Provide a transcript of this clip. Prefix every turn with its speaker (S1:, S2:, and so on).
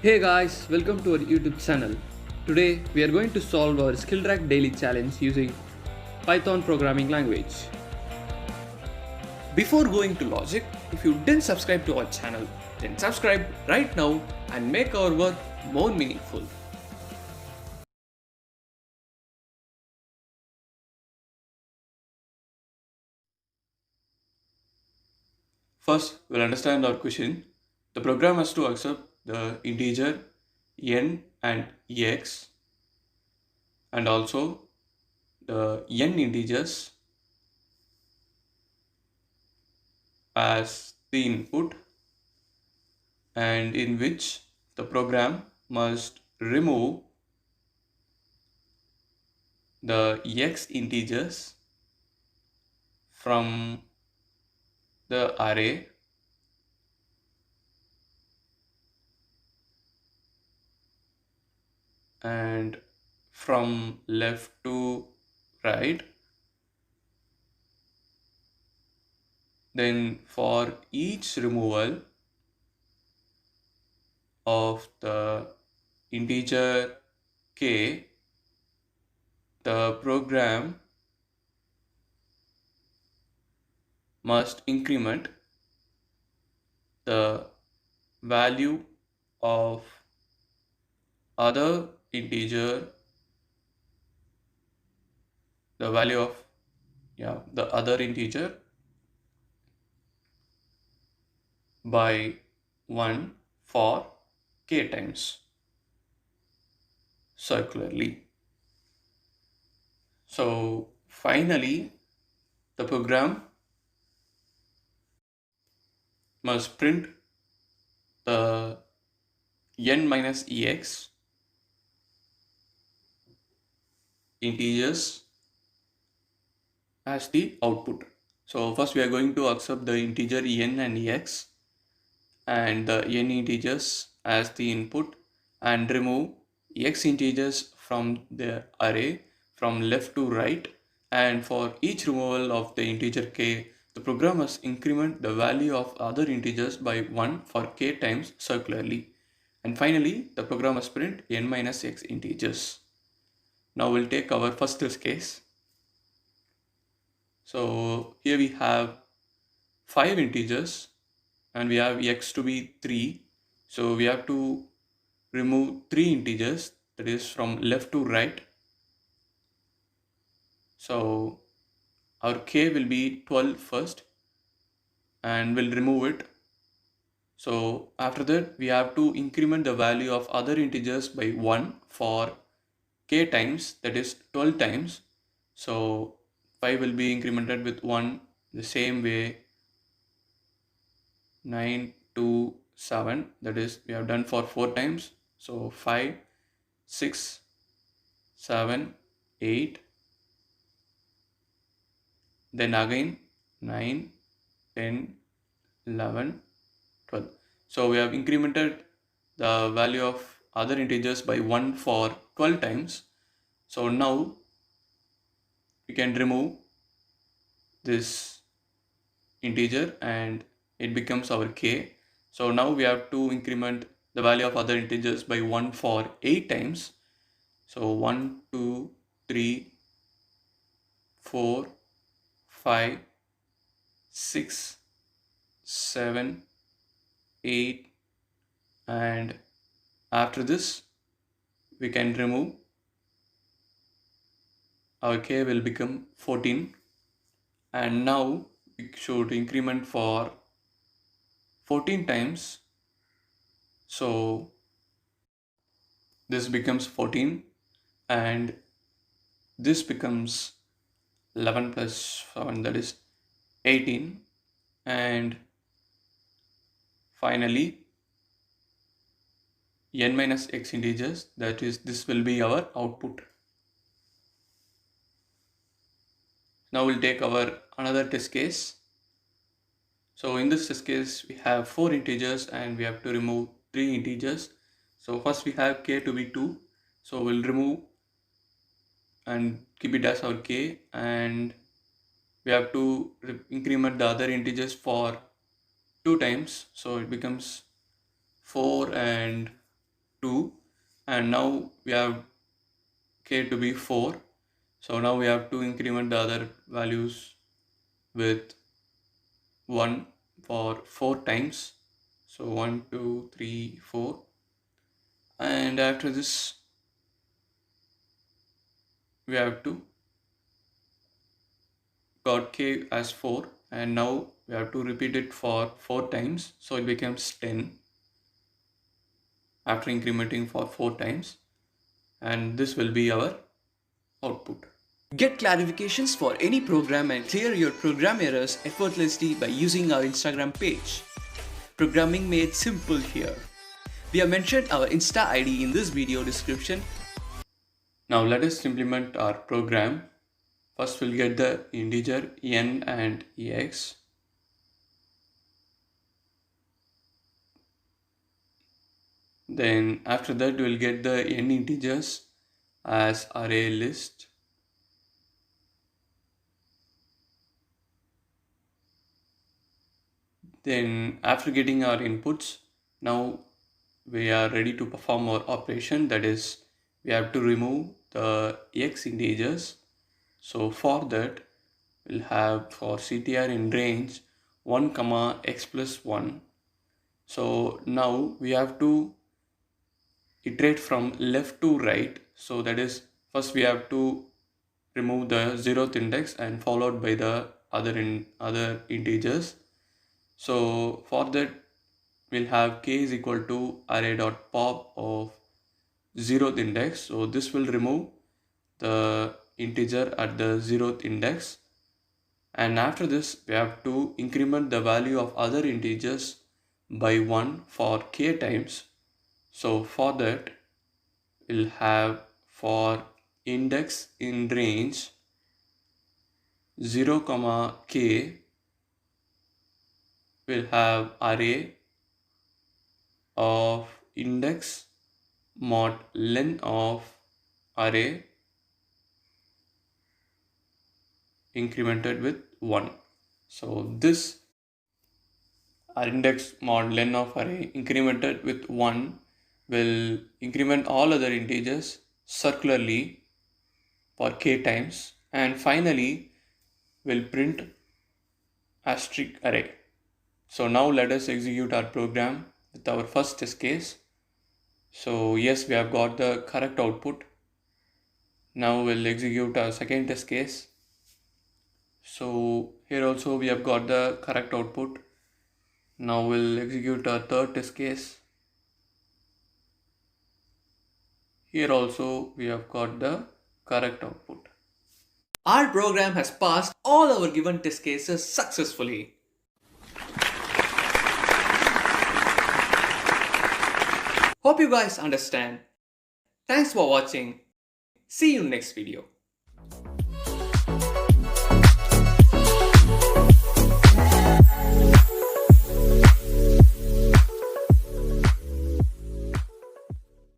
S1: Hey guys, welcome to our YouTube channel. Today we are going to solve our SkillTrack daily challenge using Python programming language. Before going to logic, if you didn't subscribe to our channel, then subscribe right now and make our work more meaningful. First, we'll understand our question. The program has to accept the integer n and x and also the n integers as the input, and in which the program must remove the x integers from the array and from left to right. Then for each removal of the integer k, the program must increment the value of other integer, the value of the other integer by 1 for k times circularly. So finally, the program must print the n minus ex integers as the output. So first we are going to accept the integer n and ex and the n integers as the input and remove x integers from the array from left to right, and for each removal of the integer k, the program must increment the value of other integers by 1 for k times circularly, and finally the program must print n minus x integers. Now we'll take our first test case. So here we have 5 integers and we have x to be 3. So we have to remove 3 integers, that is from left to right. So our k will be 12 first and we'll remove it. So after that we have to increment the value of other integers by 1 for k times, that is 12 times. So 5 will be incremented with 1 the same way, 9 to 7, that is we have done for 4 times. So 5, 6, 7, 8, then again 9, 10, 11, 12. So we have incremented the value of other integers by 1 for 12 times. So now we can remove this integer and it becomes our k. So now we have to increment the value of other integers by 1 for 8 times. So 1, 2, 3, 4, 5, 6, 7, 8, and after this we can remove, our k will become 14, and now we should increment for 14 times. So this becomes 14 and this becomes 11 plus 7, that is 18, and finally n minus x integers, that is this will be our output. Now we'll take our another test case. So in this test case we have 4 integers and we have to remove 3 integers. So first we have k to be 2, so we'll remove and keep it as our k, and we have to increment the other integers for 2 times, so it becomes 4 and 2, and now we have k to be 4. So now we have to increment the other values with 1 for 4 times. So 1, 2, 3, 4. And after this, we have to got k as 4, and now we have to repeat it for 4 times. So it becomes 10 after incrementing for 4 times. And this will be our output.
S2: Get clarifications for any program and clear your program errors effortlessly by using our Instagram page. Programming made simple here. We have mentioned our Insta ID in this video description.
S1: Now let us implement our program. First we'll get the integer n and ex. Then after that we'll get the n integers as array list. Then after getting our inputs, now we are ready to perform our operation. That is, we have to remove the x integers. So for that, we'll have for CTR in range 1 comma x plus 1. So now we have to iterate from left to right. So that is, first we have to remove the 0th index and followed by the other integers. So for that, we'll have k is equal to array.pop of 0th index. So this will remove the integer at the 0th index. And after this, we have to increment the value of other integers by 1 for k times. So for that, we'll have for index in range 0 comma k, we'll have array of index mod len of array incremented with 1. So this our index mod len of array incremented with 1 will increment all other integers circularly for k times, and finally will print asterisk array. So now let us execute our program with our first test case. So yes, we have got the correct output. Now we'll execute our second test case. So here also we have got the correct output. Now we'll execute our third test case. Here also we have got the correct output.
S2: Our program has passed all our given test cases successfully. Hope you guys understand. Thanks for watching. See you next video.